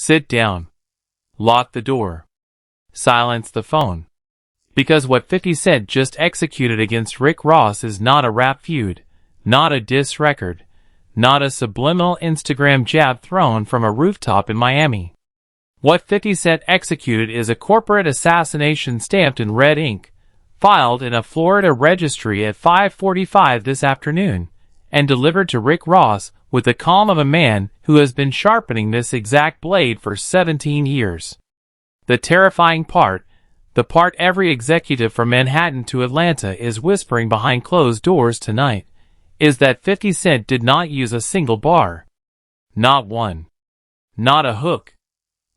Sit down. Lock the door. Silence the phone. Because what 50 Cent just executed against Rick Ross is not a rap feud, not a diss record, not a subliminal Instagram jab thrown from a rooftop in Miami. What 50 Cent executed is a corporate assassination stamped in red ink, filed in a Florida registry at 5:45 this afternoon, and delivered to Rick Ross with the calm of a man who has been sharpening this exact blade for 17 years. The terrifying part, the part every executive from Manhattan to Atlanta is whispering behind closed doors tonight, is that 50 Cent did not use a single bar. Not one. Not a hook.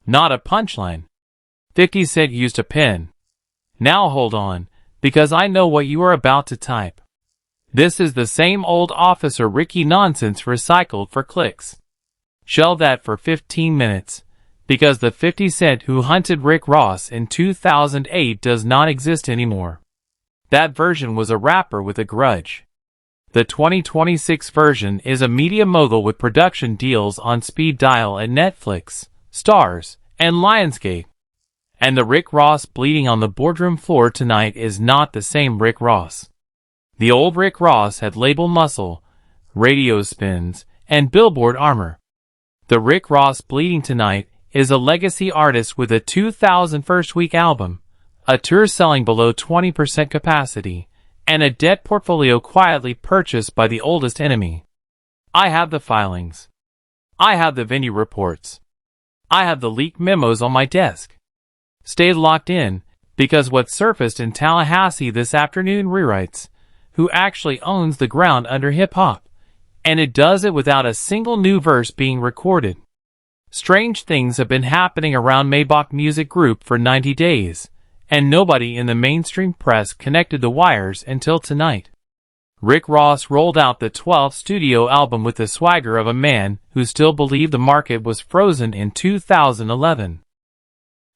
Not a punchline. 50 Cent used a pen. Now hold on, because I know what you are about to type. This is the same old Officer Ricky nonsense recycled for clicks. Shelve that for 15 minutes, because the 50 Cent who hunted Rick Ross in 2008 does not exist anymore. That version was a rapper with a grudge. The 2026 version is a media mogul with production deals on speed dial at Netflix, Stars, and Lionsgate. And the Rick Ross bleeding on the boardroom floor tonight is not the same Rick Ross. The old Rick Ross had label muscle, radio spins, and billboard armor. The Rick Ross bleeding tonight is a legacy artist with a 2000 first week album, a tour selling below 20% capacity, and a debt portfolio quietly purchased by the oldest enemy. I have the filings. I have the venue reports. I have the leaked memos on my desk. Stay locked in, because what surfaced in Tallahassee this afternoon rewrites who actually owns the ground under hip-hop, and it does it without a single new verse being recorded. Strange things have been happening around Maybach Music Group for 90 days, and nobody in the mainstream press connected the wires until tonight. Rick Ross rolled out the 12th studio album with the swagger of a man who still believed the market was frozen in 2011.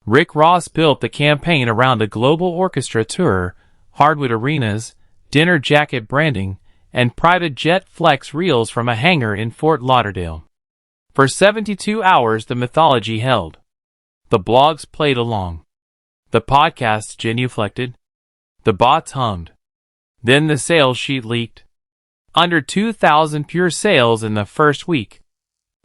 Rick Ross built the campaign around a global orchestra tour, hardwood arenas, dinner jacket branding, and private jet flex reels from a hangar in Fort Lauderdale. For 72 hours the mythology held. The blogs played along. The podcasts genuflected. The bots hummed. Then the sales sheet leaked. Under 2,000 pure sales in the first week.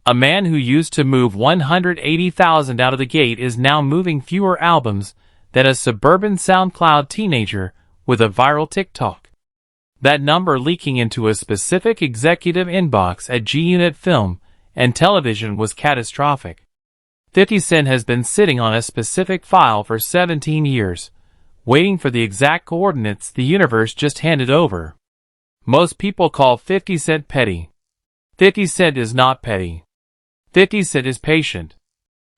A man who used to move 180,000 out of the gate is now moving fewer albums than a suburban SoundCloud teenager with a viral TikTok. That number leaking into a specific executive inbox at G-Unit Film and Television was catastrophic. 50 Cent has been sitting on a specific file for 17 years, waiting for the exact coordinates the universe just handed over. Most people call 50 Cent petty. 50 Cent is not petty. 50 Cent is patient.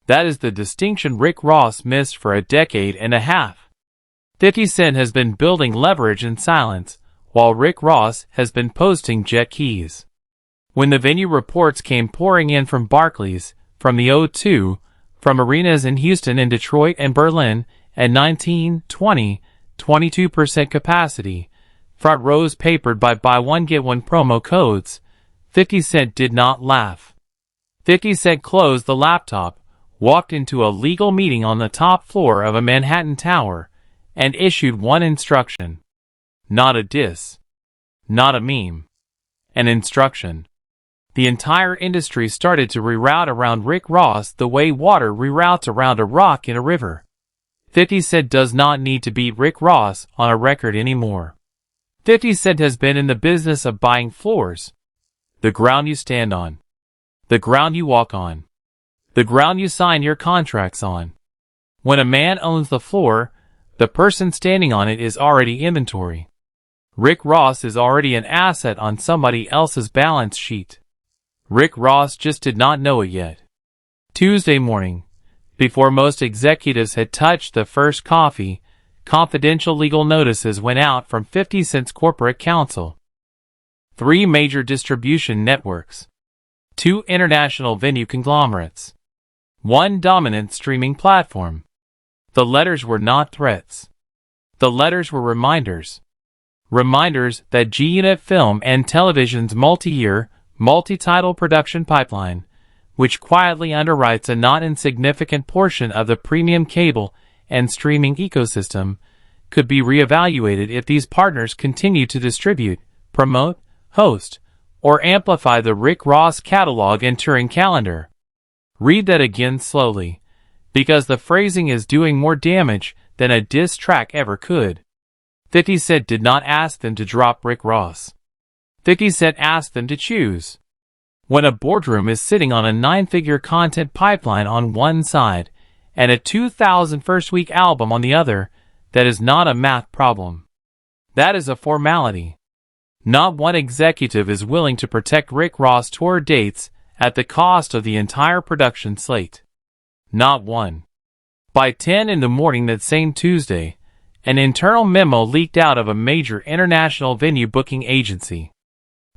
That is the distinction Rick Ross missed for a decade and a half. 50 Cent has been building leverage in silence, while Rick Ross has been posting jet keys. When the venue reports came pouring in from Barclays, from the O2, from arenas in Houston and Detroit and Berlin, at 19, 20, 22% capacity, front rows papered by buy one get one promo codes, 50 Cent did not laugh. 50 Cent closed the laptop, walked into a legal meeting on the top floor of a Manhattan tower, and issued one instruction. Not a diss. Not a meme. An instruction. The entire industry started to reroute around Rick Ross the way water reroutes around a rock in a river. 50 Cent does not need to beat Rick Ross on a record anymore. 50 Cent has been in the business of buying floors. The ground you stand on. The ground you walk on. The ground you sign your contracts on. When a man owns the floor, the person standing on it is already inventory. Rick Ross is already an asset on somebody else's balance sheet. Rick Ross just did not know it yet. Tuesday morning, before most executives had touched the first coffee, confidential legal notices went out from 50 Cent's corporate counsel. 3 major distribution networks. 2 international venue conglomerates. 1 dominant streaming platform. The letters were not threats. The letters were reminders. Reminders that G-Unit Film and Television's multi-year, multi-title production pipeline, which quietly underwrites a not insignificant portion of the premium cable and streaming ecosystem, could be reevaluated if these partners continue to distribute, promote, host, or amplify the Rick Ross catalog and touring calendar. Read that again slowly, because the phrasing is doing more damage than a diss track ever could. 50 Cent did not ask them to drop Rick Ross. 50 Cent asked them to choose. When a boardroom is sitting on a 9-figure content pipeline on one side and a 2,000 first-week album on the other, that is not a math problem. That is a formality. Not one executive is willing to protect Rick Ross tour dates at the cost of the entire production slate. Not one. By 10 in the morning that same Tuesday, an internal memo leaked out of a major international venue booking agency.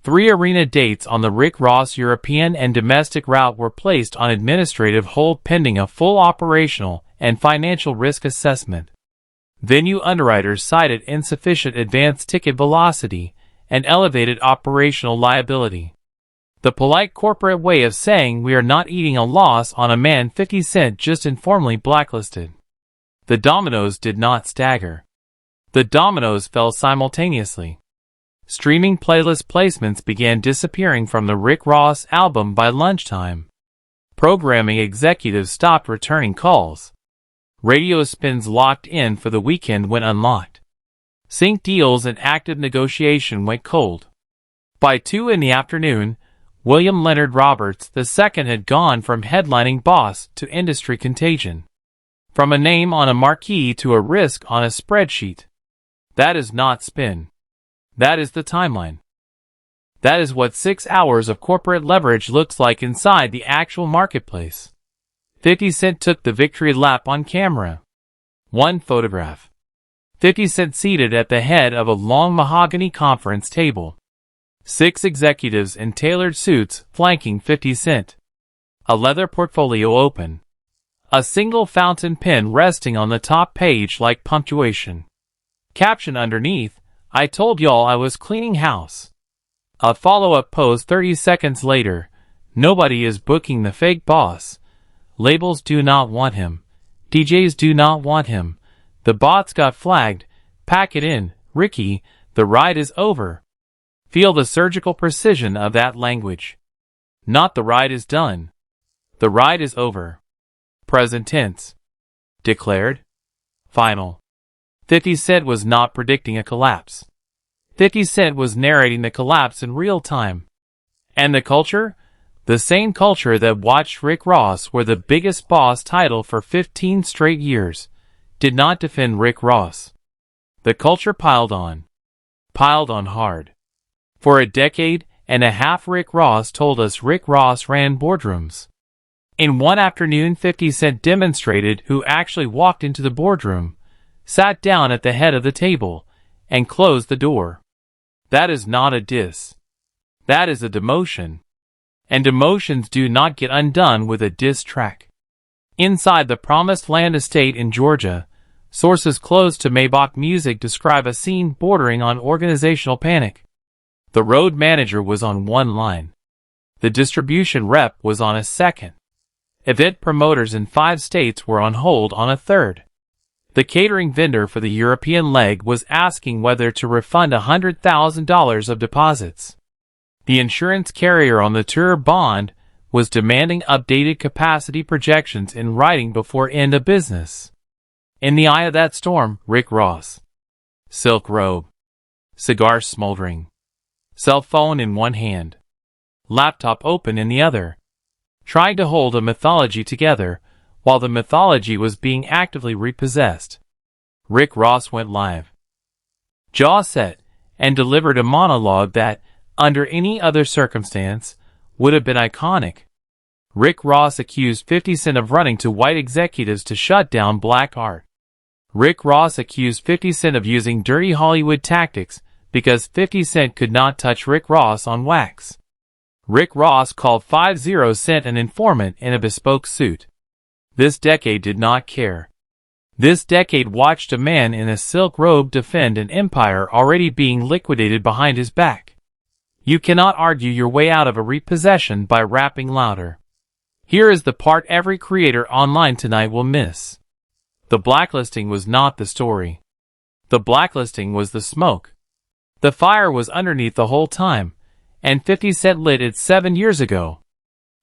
3 arena dates on the Rick Ross European and domestic route were placed on administrative hold pending a full operational and financial risk assessment. Venue underwriters cited insufficient advanced ticket velocity and elevated operational liability. The polite corporate way of saying we are not eating a loss on a man 50 Cent just informally blacklisted. The dominoes did not stagger. The dominoes fell simultaneously. Streaming playlist placements began disappearing from the Rick Ross album by lunchtime. Programming executives stopped returning calls. Radio spins locked in for the weekend went unlocked. Sync deals in active negotiation went cold. By 2 in the afternoon, William Leonard Roberts II had gone from headlining boss to industry contagion. From a name on a marquee to a risk on a spreadsheet. That is not spin. That is the timeline. That is what 6 hours of corporate leverage looks like inside the actual marketplace. 50 Cent took the victory lap on camera. One photograph. 50 Cent seated at the head of a long mahogany conference table. 6 executives in tailored suits flanking 50 Cent. A leather portfolio open. A single fountain pen resting on the top page like punctuation. Caption underneath, "I told y'all I was cleaning house." A follow-up post 30 seconds later, "Nobody is booking the fake boss. Labels do not want him. DJs do not want him. The bots got flagged. Pack it in, Ricky, the ride is over." Feel the surgical precision of that language. Not the ride is done. The ride is over. Present tense. Declared. Final. 50 Cent was not predicting a collapse. 50 Cent was narrating the collapse in real time. And the culture? The same culture that watched Rick Ross wear the biggest boss title for 15 straight years, did not defend Rick Ross. The culture piled on. Piled on hard. For a decade and a half Rick Ross told us Rick Ross ran boardrooms. In one afternoon 50 Cent demonstrated who actually walked into the boardroom, sat down at the head of the table, and closed the door. That is not a diss. That is a demotion. And demotions do not get undone with a diss track. Inside the Promised Land estate in Georgia, sources close to Maybach Music describe a scene bordering on organizational panic. The road manager was on one line. The distribution rep was on a second. Event promoters in 5 states were on hold on a third. The catering vendor for the European leg was asking whether to refund $100,000 of deposits. The insurance carrier on the tour bond was demanding updated capacity projections in writing before end of business. In the eye of that storm, Rick Ross. Silk robe. Cigar smoldering. Cell phone in one hand. Laptop open in the other. Trying to hold a mythology together while the mythology was being actively repossessed. Rick Ross went live. Jaw set, and delivered a monologue that, under any other circumstance, would have been iconic. Rick Ross accused 50 Cent of running to white executives to shut down black art. Rick Ross accused 50 Cent of using dirty Hollywood tactics because 50 Cent could not touch Rick Ross on wax. Rick Ross called 50 Cent an informant in a bespoke suit. This decade did not care. This decade watched a man in a silk robe defend an empire already being liquidated behind his back. You cannot argue your way out of a repossession by rapping louder. Here is the part every creator online tonight will miss. The blacklisting was not the story. The blacklisting was the smoke. The fire was underneath the whole time, and 50 Cent lit it 7 years ago.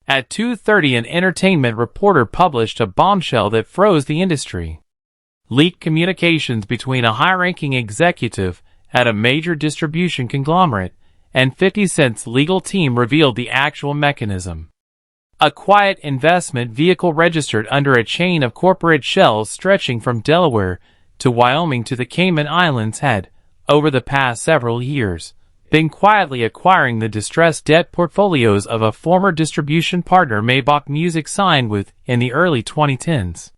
At 2:30, an entertainment reporter published a bombshell that froze the industry. Leaked communications between a high-ranking executive at a major distribution conglomerate and 50 Cent's legal team revealed the actual mechanism. A quiet investment vehicle registered under a chain of corporate shells stretching from Delaware to Wyoming to the Cayman Islands had, over the past several years, been quietly acquiring the distressed debt portfolios of a former distribution partner Maybach Music signed with in the early 2010s.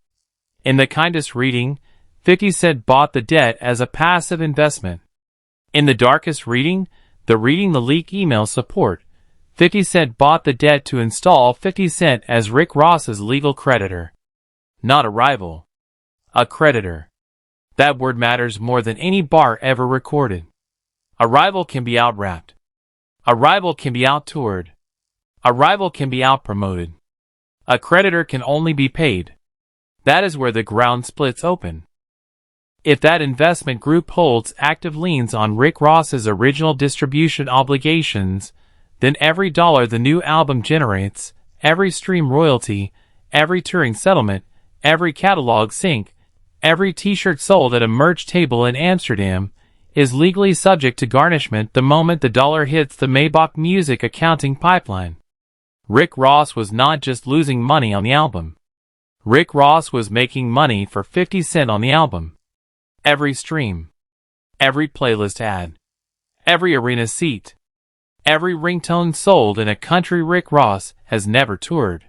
In the kindest reading, 50 Cent bought the debt as a passive investment. In the darkest reading, the leak email support, 50 Cent bought the debt to install 50 Cent as Rick Ross's legal creditor. Not a rival. A creditor. That word matters more than any bar ever recorded. A rival can be out-rapped. A rival can be out-toured. A rival can be out-promoted. A creditor can only be paid. That is where the ground splits open. If that investment group holds active liens on Rick Ross's original distribution obligations, then every dollar the new album generates, every stream royalty, every touring settlement, every catalog sync, every t-shirt sold at a merch table in Amsterdam, is legally subject to garnishment the moment the dollar hits the Maybach Music accounting pipeline. Rick Ross was not just losing money on the album. Rick Ross was making money for 50 Cent on the album. Every stream, every playlist ad, every arena seat, every ringtone sold in a country Rick Ross has never toured.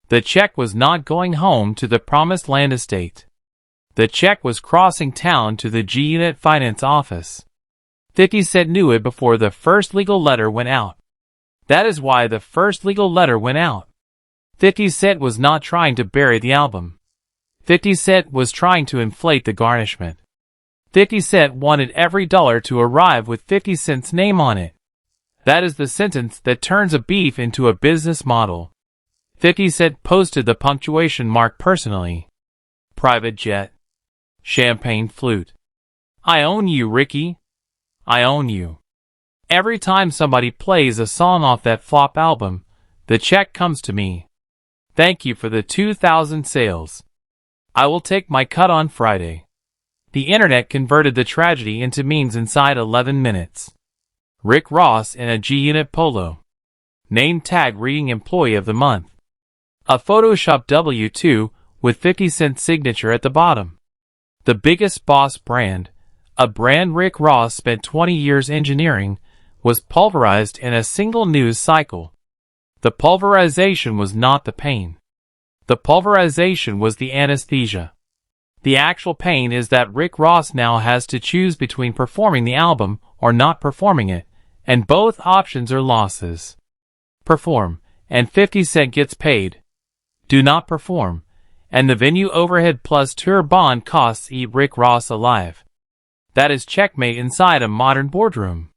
The check was not going home to the Promised Land estate. The check was crossing town to the G-Unit Finance office. 50 Cent knew it before the first legal letter went out. That is why the first legal letter went out. 50 Cent was not trying to bury the album. 50 Cent was trying to inflate the garnishment. 50 Cent wanted every dollar to arrive with 50 Cent's name on it. That is the sentence that turns a beef into a business model. 50 Cent posted the punctuation mark personally. Private jet. Champagne flute. I own you, Ricky. I own you. Every time somebody plays a song off that flop album, the check comes to me. Thank you for the 2,000 sales. I will take my cut on Friday. The internet converted the tragedy into memes inside 11 minutes. Rick Ross in a G-Unit polo. Name tag reading Employee of the Month. A Photoshop W2 with 50 Cent signature at the bottom. The biggest boss brand, a brand Rick Ross spent 20 years engineering, was pulverized in a single news cycle. The pulverization was not the pain. The pulverization was the anesthesia. The actual pain is that Rick Ross now has to choose between performing the album or not performing it, and both options are losses. Perform, and 50 Cent gets paid. Do not perform, and the venue overhead plus tour bond costs eat Rick Ross alive. That is checkmate inside a modern boardroom.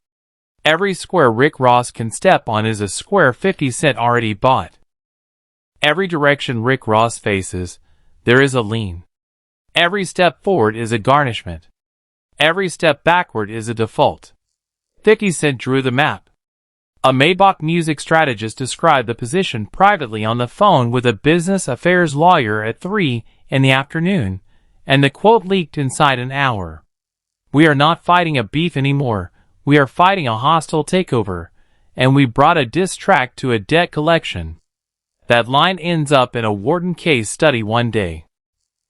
Every square Rick Ross can step on is a square 50 Cent already bought. Every direction Rick Ross faces, there is a lien. Every step forward is a garnishment. Every step backward is a default. 50 Cent drew the map. A Maybach music strategist described the position privately on the phone with a business affairs lawyer at 3 in the afternoon, and the quote leaked inside an hour. We are not fighting a beef anymore, we are fighting a hostile takeover, and we brought a diss track to a debt collection. That line ends up in a Wharton case study one day.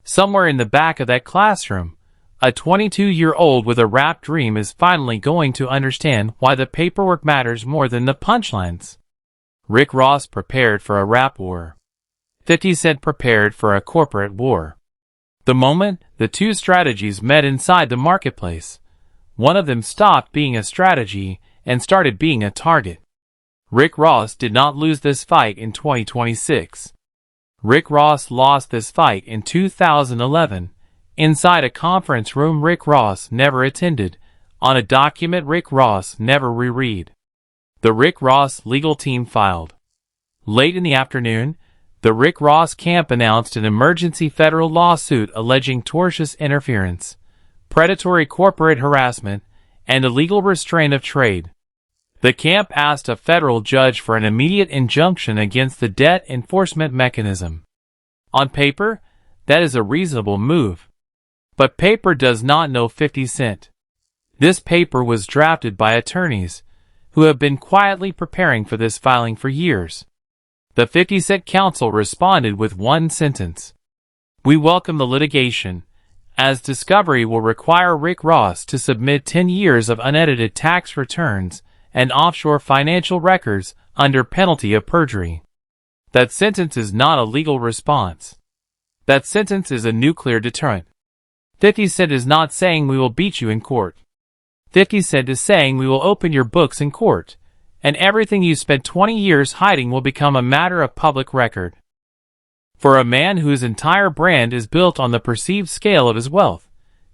Somewhere in the back of that classroom, a 22-year-old with a rap dream is finally going to understand why the paperwork matters more than the punchlines. Rick Ross prepared for a rap war. 50 Cent prepared for a corporate war. The moment the two strategies met inside the marketplace, one of them stopped being a strategy and started being a target. Rick Ross did not lose this fight in 2026. Rick Ross lost this fight in 2011, inside a conference room Rick Ross never attended, on a document Rick Ross never reread. The Rick Ross legal team filed. Late in the afternoon, The Rick Ross camp announced an emergency federal lawsuit alleging tortious interference, predatory corporate harassment, and illegal restraint of trade. The camp asked a federal judge for an immediate injunction against the debt enforcement mechanism. On paper, that is a reasonable move. But paper does not know 50 Cent. This paper was drafted by attorneys who have been quietly preparing for this filing for years. The 50 Cent counsel responded with one sentence: "We welcome the litigation, as discovery will require Rick Ross to submit 10 years of unedited tax returns and offshore financial records under penalty of perjury." That sentence is not a legal response. That sentence is a nuclear deterrent. 50 Cent is not saying we will beat you in court. 50 Cent is saying we will open your books in court, and everything you spent 20 years hiding will become a matter of public record. For a man whose entire brand is built on the perceived scale of his wealth,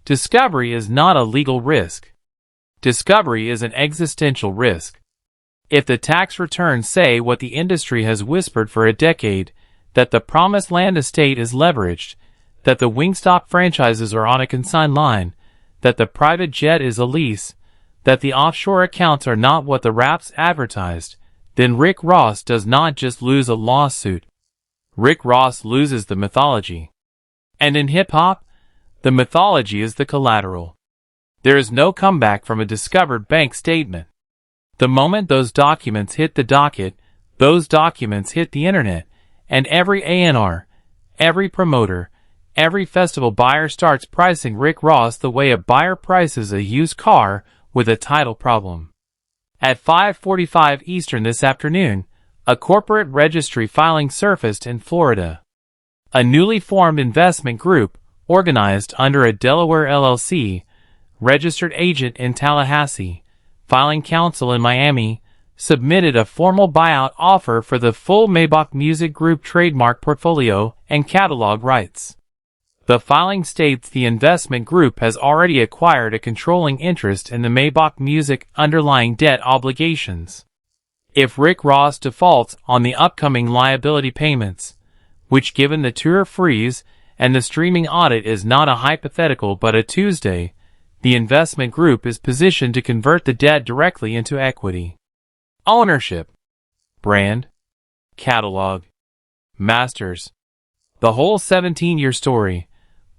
discovery is not a legal risk. Discovery is an existential risk. If the tax returns say what the industry has whispered for a decade, that the Promised Land estate is leveraged, that the Wingstop franchises are on a consigned line, that the private jet is a lease, that the offshore accounts are not what the raps advertised, then Rick Ross does not just lose a lawsuit. Rick Ross loses the mythology. And in hip-hop, the mythology is the collateral. There is no comeback from a discovered bank statement. The moment those documents hit the docket, those documents hit the internet, and every A&R, every promoter, every festival buyer starts pricing Rick Ross the way a buyer prices a used car with a title problem. At 5:45 Eastern this afternoon, a corporate registry filing surfaced in Florida. A newly formed investment group, organized under a Delaware LLC, registered agent in Tallahassee, filing counsel in Miami, submitted a formal buyout offer for the full Maybach Music Group trademark portfolio and catalog rights. The filing states the investment group has already acquired a controlling interest in the Maybach Music underlying debt obligations. If Rick Ross defaults on the upcoming liability payments, which given the tour freeze and the streaming audit is not a hypothetical but a Tuesday, the investment group is positioned to convert the debt directly into equity. Ownership, brand, catalog, masters. The whole 17-year story,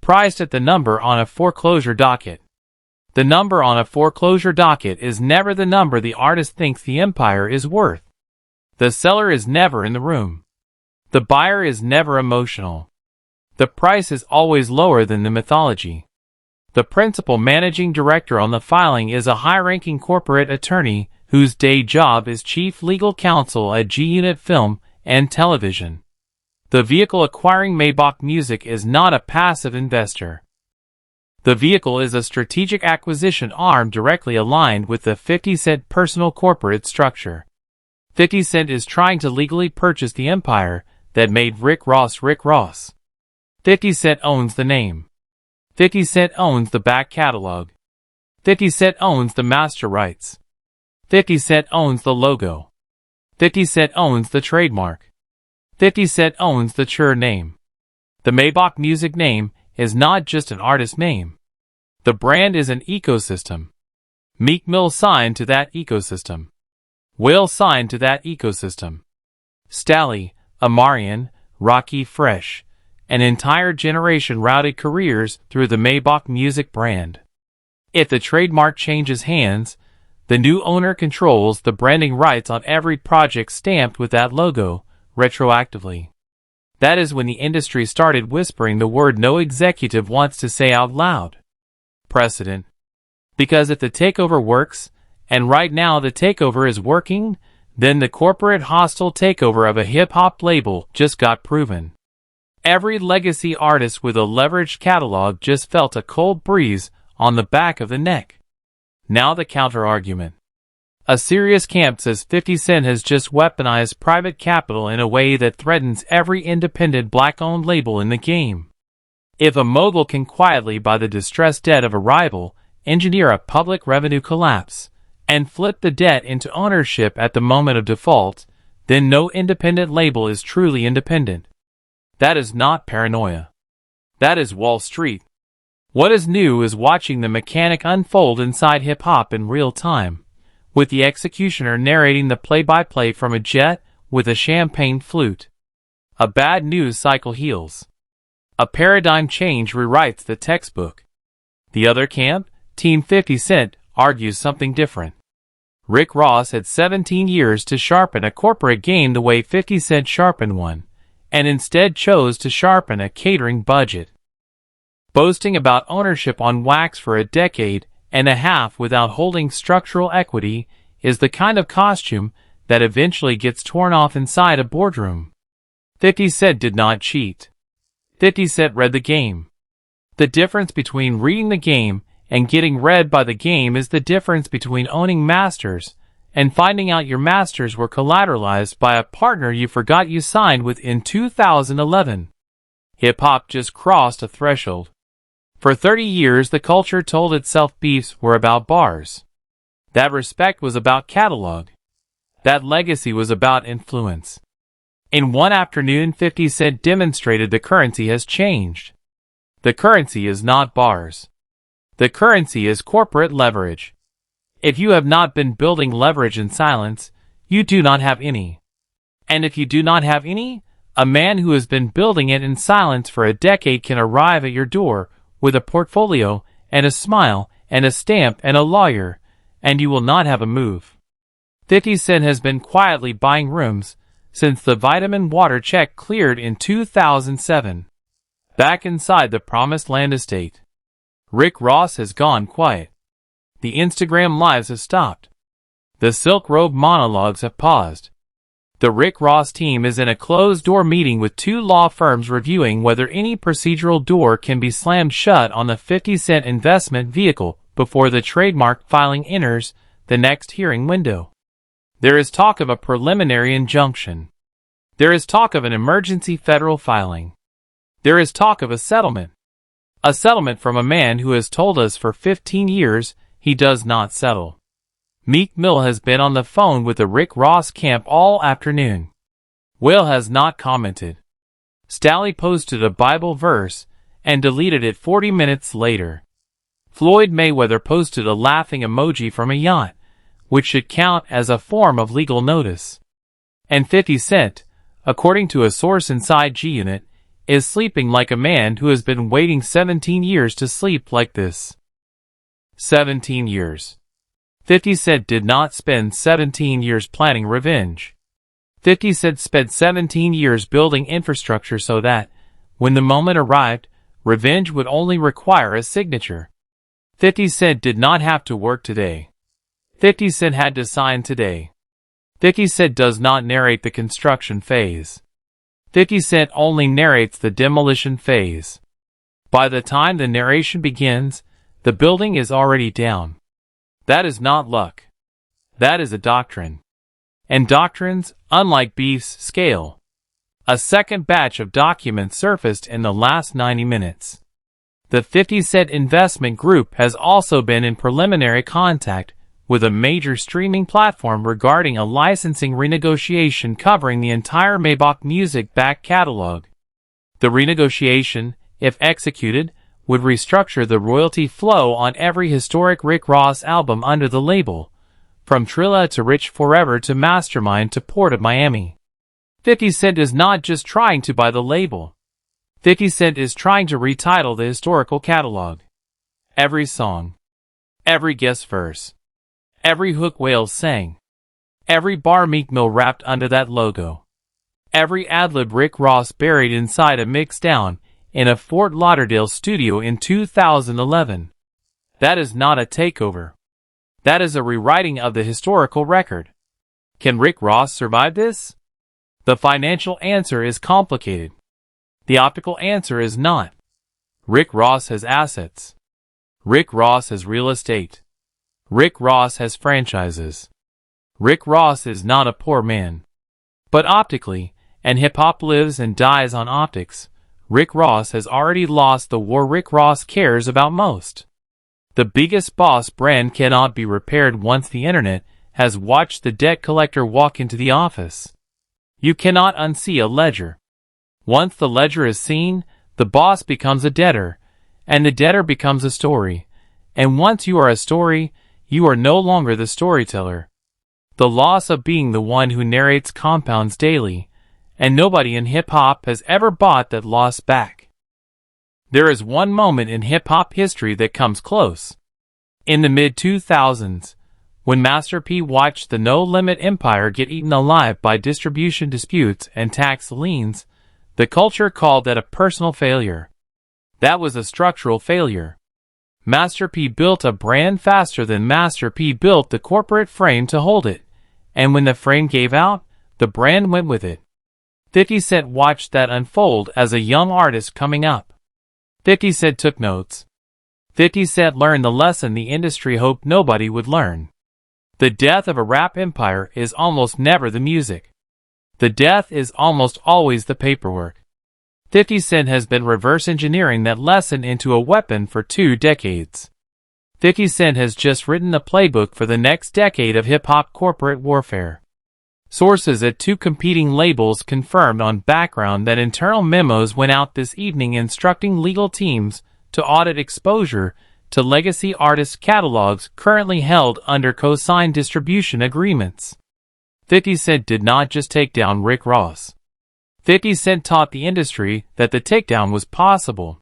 priced at the number on a foreclosure docket. The number on a foreclosure docket is never the number the artist thinks the empire is worth. The seller is never in the room. The buyer is never emotional. The price is always lower than the mythology. The principal managing director on the filing is a high-ranking corporate attorney whose day job is chief legal counsel at G-Unit Film and Television. The vehicle acquiring Maybach Music is not a passive investor. The vehicle is a strategic acquisition arm directly aligned with the 50 Cent personal corporate structure. 50 Cent is trying to legally purchase the empire that made Rick Ross Rick Ross. 50 Cent owns the name. 50 Cent owns the back catalog. 50 Cent owns the master rights. 50 Cent owns the logo. 50 Cent owns the trademark. 50 Cent owns the Chure name. The Maybach Music name is not just an artist name. The brand is an ecosystem. Meek Mill signed to that ecosystem. Whale signed to that ecosystem. Stally, Amarian, Rocky Fresh, an entire generation routed careers through the Maybach Music brand. If the trademark changes hands, the new owner controls the branding rights on every project stamped with that logo, retroactively. That is when the industry started whispering the word no executive wants to say out loud. Precedent. Because if the takeover works, and right now the takeover is working, then the corporate hostile takeover of a hip-hop label just got proven. Every legacy artist with a leveraged catalog just felt a cold breeze on the back of the neck. Now the counter-argument. A serious camp says 50 Cent has just weaponized private capital in a way that threatens every independent black-owned label in the game. If a mogul can quietly buy the distressed debt of a rival, engineer a public revenue collapse, and flip the debt into ownership at the moment of default, then no independent label is truly independent. That is not paranoia. That is Wall Street. What is new is watching the mechanic unfold inside hip-hop in real time, with the executioner narrating the play-by-play from a jet with a champagne flute. A bad news cycle heals. A paradigm change rewrites the textbook. The other camp, Team 50 Cent, argues something different. Rick Ross had 17 years to sharpen a corporate game the way 50 Cent sharpened one, and instead chose to sharpen a catering budget. Boasting about ownership on wax for a decade and a half without holding structural equity is the kind of costume that eventually gets torn off inside a boardroom. 50 Cent did not cheat. 50 Cent read the game. The difference between reading the game and getting read by the game is the difference between owning masters and finding out your masters were collateralized by a partner you forgot you signed with in 2011. Hip-hop just crossed a threshold. For 30 years the culture told itself beefs were about bars. That respect was about catalog. That legacy was about influence. In one afternoon 50 Cent demonstrated the currency has changed. The currency is not bars. The currency is corporate leverage. If you have not been building leverage in silence, you do not have any. And if you do not have any, a man who has been building it in silence for a decade can arrive at your door with a portfolio and a smile and a stamp and a lawyer, and you will not have a move. 50 Cent has been quietly buying rooms since the vitamin water check cleared in 2007. Back inside the Promised Land estate, Rick Ross has gone quiet. The Instagram lives have stopped. The silk robe monologues have paused. The Rick Ross team is in a closed-door meeting with two law firms reviewing whether any procedural door can be slammed shut on the 50 Cent investment vehicle before the trademark filing enters the next hearing window. There is talk of a preliminary injunction. There is talk of an emergency federal filing. There is talk of a settlement. A settlement from a man who has told us for 15 years he does not settle. Meek Mill has been on the phone with the Rick Ross camp all afternoon. Will has not commented. Stally posted a Bible verse and deleted it 40 minutes later. Floyd Mayweather posted a laughing emoji from a yacht, which should count as a form of legal notice. And 50 Cent, according to a source inside G-Unit, is sleeping like a man who has been waiting 17 years to sleep like this. 17 years. 50 Cent did not spend 17 years planning revenge. 50 Cent spent 17 years building infrastructure so that, when the moment arrived, revenge would only require a signature. 50 Cent did not have to work today. 50 Cent had to sign today. 50 Cent does not narrate the construction phase. 50 Cent only narrates the demolition phase. By the time the narration begins, the building is already down. That is not luck. That is a doctrine. And doctrines, unlike beefs, scale. A second batch of documents surfaced in the last 90 minutes. The 50 Cent investment group has also been in preliminary contact with a major streaming platform regarding a licensing renegotiation covering the entire Maybach music back catalog. The renegotiation, if executed, would restructure the royalty flow on every historic Rick Ross album under the label, from Trilla to Rich Forever to Mastermind to Port of Miami. 50 Cent is not just trying to buy the label. 50 Cent is trying to retitle the historical catalog. Every song. Every guest verse. Every hook Wales sang. Every bar Meek Mill rapped under that logo. Every ad-lib Rick Ross buried inside a mixdown in a Fort Lauderdale studio in 2011. That is not a takeover. That is a rewriting of the historical record. Can Rick Ross survive this? The financial answer is complicated. The optical answer is not. Rick Ross has assets. Rick Ross has real estate. Rick Ross has franchises. Rick Ross is not a poor man. But optically, and hip-hop lives and dies on optics, Rick Ross has already lost the war Rick Ross cares about most. The biggest boss brand cannot be repaired once the internet has watched the debt collector walk into the office. You cannot unsee a ledger. Once the ledger is seen, the boss becomes a debtor, and the debtor becomes a story. And once you are a story, you are no longer the storyteller. The loss of being the one who narrates compounds daily, and nobody in hip-hop has ever bought that loss back. There is one moment in hip-hop history that comes close. In the mid-2000s, when Master P watched the No Limit empire get eaten alive by distribution disputes and tax liens, the culture called that a personal failure. That was a structural failure. Master P built a brand faster than Master P built the corporate frame to hold it, and when the frame gave out, the brand went with it. 50 Cent watched that unfold as a young artist coming up. 50 Cent took notes. 50 Cent learned the lesson the industry hoped nobody would learn. The death of a rap empire is almost never the music. The death is almost always the paperwork. 50 Cent has been reverse engineering that lesson into a weapon for 2 decades. 50 Cent has just written the playbook for the next decade of hip-hop corporate warfare. Sources at 2 competing labels confirmed on background that internal memos went out this evening instructing legal teams to audit exposure to legacy artist catalogs currently held under co-signed distribution agreements. 50 Cent did not just take down Rick Ross. 50 Cent taught the industry that the takedown was possible.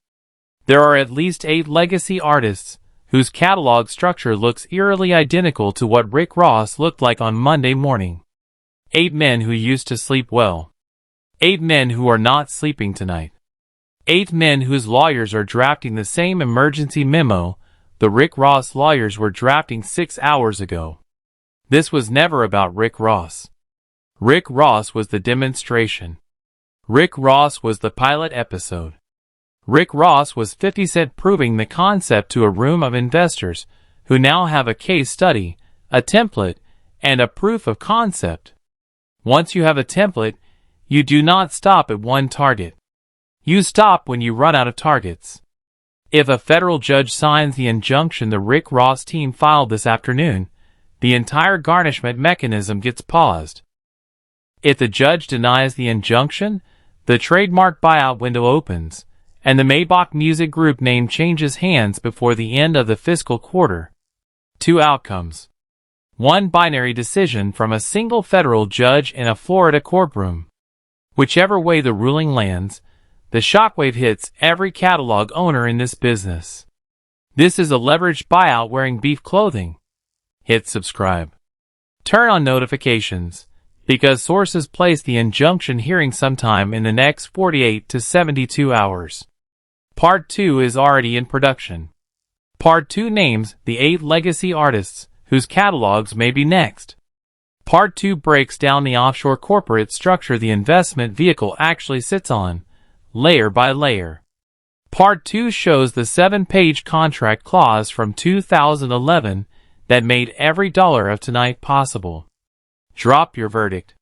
There are at least 8 legacy artists whose catalog structure looks eerily identical to what Rick Ross looked like on Monday morning. 8 men who used to sleep well. 8 men who are not sleeping tonight. 8 men whose lawyers are drafting the same emergency memo the Rick Ross lawyers were drafting 6 hours ago. This was never about Rick Ross. Rick Ross was the demonstration. Rick Ross was the pilot episode. Rick Ross was 50 Cent proving the concept to a room of investors who now have a case study, a template, and a proof of concept. Once you have a template, you do not stop at one target. You stop when you run out of targets. If a federal judge signs the injunction the Rick Ross team filed this afternoon, the entire garnishment mechanism gets paused. If the judge denies the injunction, the trademark buyout window opens, and the Maybach Music Group name changes hands before the end of the fiscal quarter. 2 outcomes. 1 binary decision from a single federal judge in a Florida courtroom. Whichever way the ruling lands, the shockwave hits every catalog owner in this business. This is a leveraged buyout wearing beef clothing. Hit subscribe. Turn on notifications, because sources place the injunction hearing sometime in the next 48 to 72 hours. Part 2 is already in production. Part 2 names the 8 legacy artists whose catalogs may be next. Part 2 breaks down the offshore corporate structure the investment vehicle actually sits on, layer by layer. Part 2 shows the 7-page contract clause from 2011 that made every dollar of tonight possible. Drop your verdict.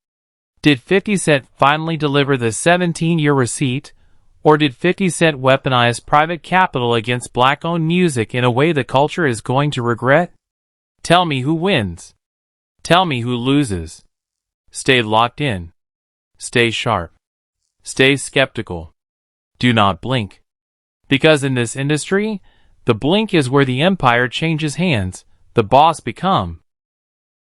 Did 50 Cent finally deliver the 17-year receipt, or did 50 Cent weaponize private capital against black-owned music in a way the culture is going to regret? Tell me who wins. Tell me who loses. Stay locked in. Stay sharp. Stay skeptical. Do not blink. Because in this industry, the blink is where the empire changes hands, the boss become.